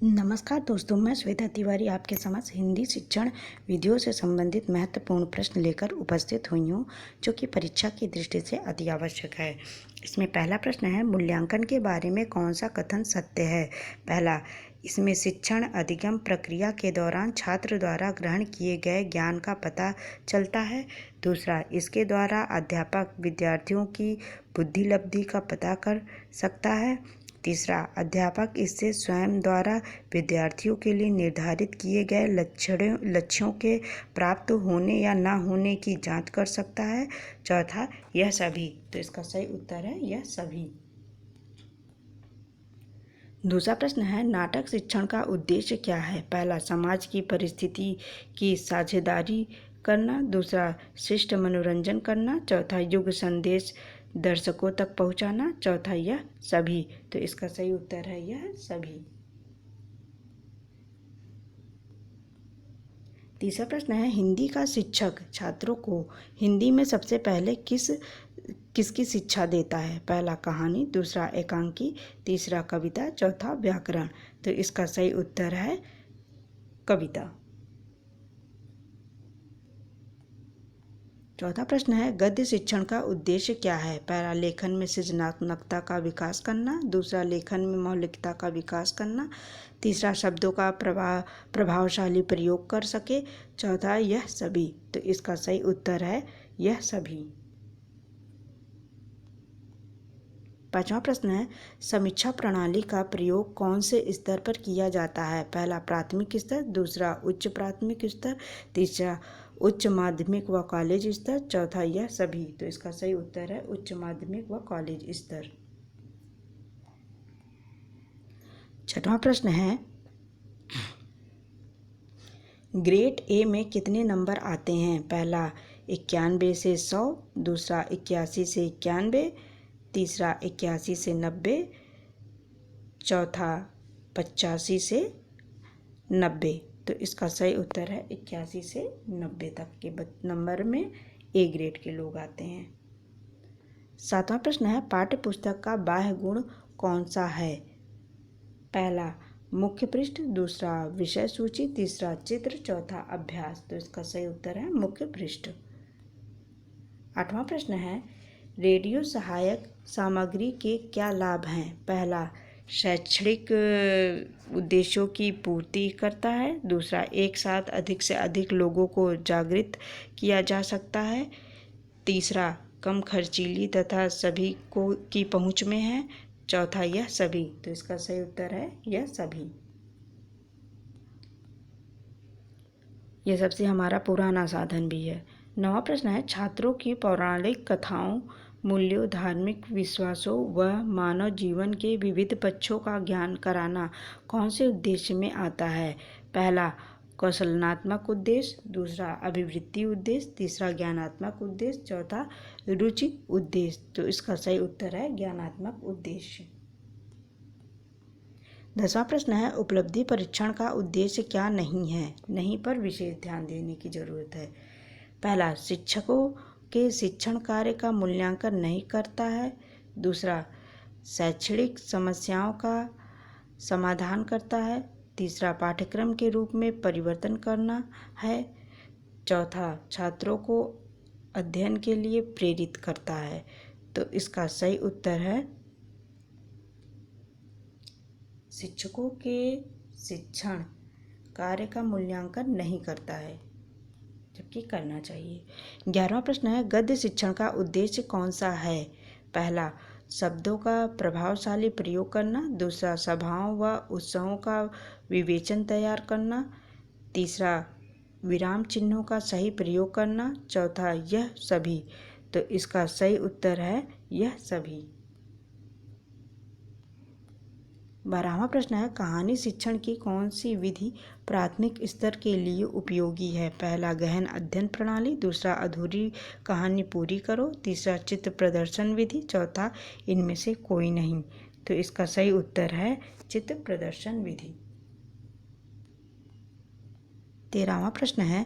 नमस्कार दोस्तों, मैं श्वेता तिवारी आपके समक्ष हिंदी शिक्षण विधियों से संबंधित महत्वपूर्ण प्रश्न लेकर उपस्थित हुई हूँ, जो कि परीक्षा की दृष्टि से अति आवश्यक है। इसमें पहला प्रश्न है, मूल्यांकन के बारे में कौन सा कथन सत्य है? पहला, इसमें शिक्षण अधिगम प्रक्रिया के दौरान छात्र द्वारा ग्रहण किए गए ज्ञान का पता चलता है। दूसरा, इसके द्वारा अध्यापक विद्यार्थियों की बुद्धिलब्धि का पता कर सकता है। तीसरा, अध्यापक इससे स्वयं द्वारा विद्यार्थियों के लिए निर्धारित किए गए लक्ष्यों के प्राप्त होने या न होने की जांच कर सकता है। चौथा, यह सभी। तो इसका सही उत्तर है यह सभी। दूसरा प्रश्न है, नाटक शिक्षण का उद्देश्य क्या है? पहला, समाज की परिस्थिति की साझेदारी करना। दूसरा, शिष्ट मनोरंजन करना। चौथा, युग संदेश दर्शकों तक पहुंचाना। चौथा, यह सभी। तो इसका सही उत्तर है यह सभी। तीसरा प्रश्न है, हिंदी का शिक्षक छात्रों को हिंदी में सबसे पहले किसकी शिक्षा देता है? पहला, कहानी। दूसरा, एकांकी। तीसरा, कविता। चौथा, व्याकरण। तो इसका सही उत्तर है कविता। चौथा प्रश्न है, गद्य शिक्षण का उद्देश्य क्या है? पहला, लेखन में सृजनात्मकता का विकास करना। दूसरा, लेखन में मौलिकता का विकास करना। तीसरा, शब्दों का प्रभावशाली प्रयोग कर सके। चौथा, यह सभी। तो इसका सही उत्तर है यह सभी। पांचवा प्रश्न है, समीक्षा प्रणाली का प्रयोग कौन से स्तर पर किया जाता है? पहला, प्राथमिक स्तर। दूसरा, उच्च प्राथमिक स्तर। तीसरा, उच्च माध्यमिक व कॉलेज स्तर। चौथा, यह सभी। तो इसका सही उत्तर है उच्च माध्यमिक व कॉलेज स्तर। छठवां प्रश्न है, ग्रेड ए में कितने नंबर आते हैं? पहला, 91 से 100। दूसरा, 81 से 91। तीसरा, 81 से 90। चौथा, 85 से 90। तो इसका सही उत्तर है 81 से 90 तक के नंबर में ए ग्रेड के लोग आते हैं। सातवां प्रश्न है, पाठ्य पुस्तक का बाह्य गुण कौन सा है? पहला, मुख्य पृष्ठ। दूसरा, विषय सूची। तीसरा, चित्र। चौथा, अभ्यास। तो इसका सही उत्तर है मुख्य पृष्ठ। आठवां प्रश्न है, रेडियो सहायक सामग्री के क्या लाभ हैं? पहला, शैक्षणिक उद्देश्यों की पूर्ति करता है। दूसरा, एक साथ अधिक से अधिक लोगों को जागृत किया जा सकता है। तीसरा, कम खर्चीली तथा सभी को की पहुंच में है। चौथा, यह सभी। तो इसका सही उत्तर है यह सभी। यह सबसे हमारा पुराना साधन भी है। नवा प्रश्न है, छात्रों की पौराणिक कथाओं, मूल्यों, धार्मिक विश्वासों व मानव जीवन के विविध पक्षों का ज्ञान कराना कौन से उद्देश्य में आता है? पहला, कौशलनात्मक उद्देश्य। दूसरा, अभिवृत्ति उद्देश्य। तीसरा, ज्ञानात्मक उद्देश्य। चौथा, रुचि उद्देश्य। तो इसका सही उत्तर है ज्ञानात्मक उद्देश्य। 10वां प्रश्न है, उपलब्धि परीक्षण का उद्देश्य क्या नहीं है? नहीं पर विशेष ध्यान देने की जरूरत है। पहला, शिक्षकों के शिक्षण कार्य का मूल्यांकन नहीं करता है। दूसरा, शैक्षणिक समस्याओं का समाधान करता है। तीसरा, पाठ्यक्रम के रूप में परिवर्तन करना है। चौथा, छात्रों को अध्ययन के लिए प्रेरित करता है। तो इसका सही उत्तर है शिक्षकों के शिक्षण कार्य का मूल्यांकन नहीं करता है, जबकि करना चाहिए। 11वां प्रश्न है, गद्य शिक्षण का उद्देश्य कौन सा है? पहला, शब्दों का प्रभावशाली प्रयोग करना। दूसरा, सभाओं व उत्सवों का विवेचन तैयार करना। तीसरा, विराम चिन्हों का सही प्रयोग करना। चौथा, यह सभी। तो इसका सही उत्तर है यह सभी। 12वां प्रश्न है, कहानी शिक्षण की कौन सी विधि प्राथमिक स्तर के लिए उपयोगी है? पहला, गहन अध्ययन प्रणाली। दूसरा, अधूरी कहानी पूरी करो। तीसरा, चित्र प्रदर्शन विधि। चौथा, इनमें से कोई नहीं। तो इसका सही उत्तर है चित्र प्रदर्शन विधि। 13वां प्रश्न है,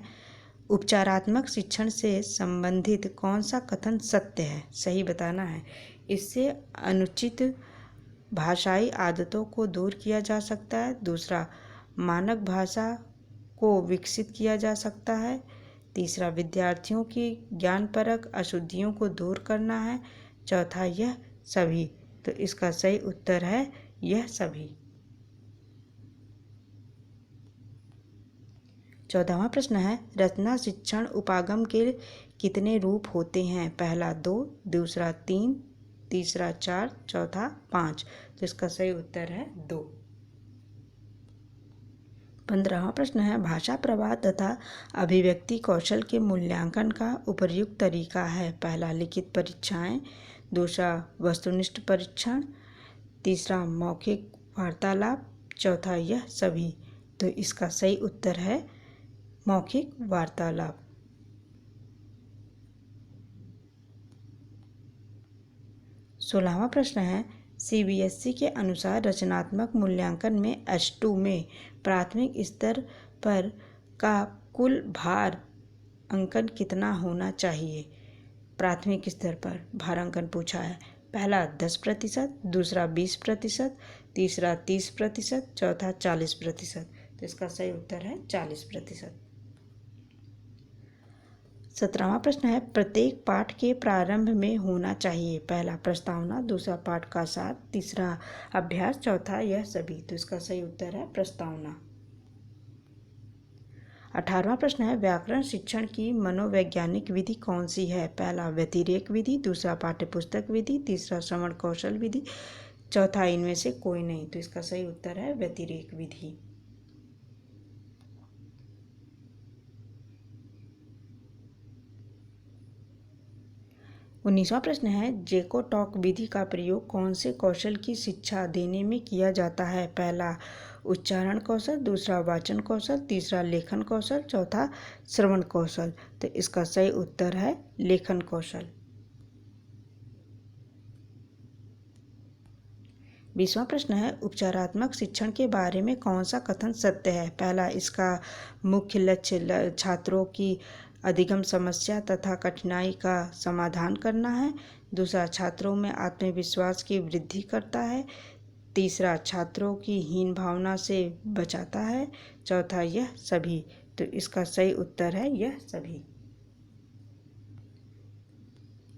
उपचारात्मक शिक्षण से संबंधित कौन सा कथन सत्य है? सही बताना है। इससे अनुचित भाषाई आदतों को दूर किया जा सकता है। दूसरा, मानक भाषा को विकसित किया जा सकता है। तीसरा, विद्यार्थियों की ज्ञानपरक अशुद्धियों को दूर करना है। चौथा, यह सभी। तो इसका सही उत्तर है यह सभी। 14वां प्रश्न है, रचना शिक्षण उपागम के कितने रूप होते हैं? पहला 2, दूसरा 3, तीसरा 4, चौथा 5। तो इसका सही उत्तर है 2। 15वां प्रश्न है, भाषा प्रवाह तथा अभिव्यक्ति कौशल के मूल्यांकन का उपयुक्त तरीका है? पहला, लिखित परीक्षाएं, दूसरा वस्तुनिष्ठ परीक्षण, तीसरा मौखिक वार्तालाप, चौथा यह सभी। तो इसका सही उत्तर है मौखिक वार्तालाप। 16वां प्रश्न है, CBSE के अनुसार रचनात्मक मूल्यांकन में S2 में प्राथमिक स्तर पर का कुल भार अंकन कितना होना चाहिए? प्राथमिक स्तर पर भारांकन पूछा है। पहला 10%, दूसरा 20%, तीसरा 30%, चौथा 40%। तो इसका सही उत्तर है 40%। 17वां प्रश्न है, प्रत्येक पाठ के प्रारंभ में होना चाहिए? पहला प्रस्तावना, दूसरा पाठ का सार, तीसरा अभ्यास, चौथा यह सभी। तो इसका सही उत्तर है प्रस्तावना। 18वां प्रश्न है, व्याकरण शिक्षण की मनोवैज्ञानिक विधि कौन सी है? पहला व्यतिरेक विधि, दूसरा पाठ्यपुस्तक विधि, तीसरा श्रवण कौशल विधि, चौथा इनमें से कोई नहीं। तो इसका सही उत्तर है व्यतिरेक विधि। 19वां प्रश्न है, जेकोटॉक विधि का प्रयोग कौन से कौशल की शिक्षा देने में किया जाता है? पहला उच्चारण कौशल, दूसरा वाचन कौशल, तीसरा लेखन कौशल, चौथा श्रवण कौशल। तो इसका सही उत्तर है लेखन कौशल। 20वां प्रश्न है, उपचारात्मक शिक्षण के बारे में कौन सा कथन सत्य है? पहला, इसका मुख्य लक्ष्य छात्रों की अधिगम समस्या तथा कठिनाई का समाधान करना है। दूसरा, छात्रों में आत्मविश्वास की वृद्धि करता है। तीसरा, छात्रों की हीन भावना से बचाता है। चौथा, यह सभी। तो इसका सही उत्तर है यह सभी।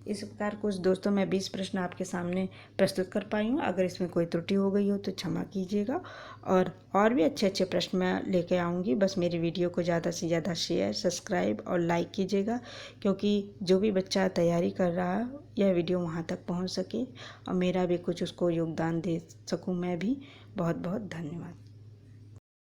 इस प्रकार कुछ दोस्तों मैं 20 प्रश्न आपके सामने प्रस्तुत कर पाई हूँ। अगर इसमें कोई त्रुटि हो गई हो तो क्षमा कीजिएगा। और भी अच्छे अच्छे प्रश्न मैं लेके आऊँगी। बस मेरी वीडियो को ज़्यादा से ज़्यादा शेयर, सब्सक्राइब और लाइक कीजिएगा, क्योंकि जो भी बच्चा तैयारी कर रहा है यह वीडियो वहाँ तक पहुँच सके और मेरा भी कुछ उसको योगदान दे सकूँ मैं भी। बहुत बहुत धन्यवाद।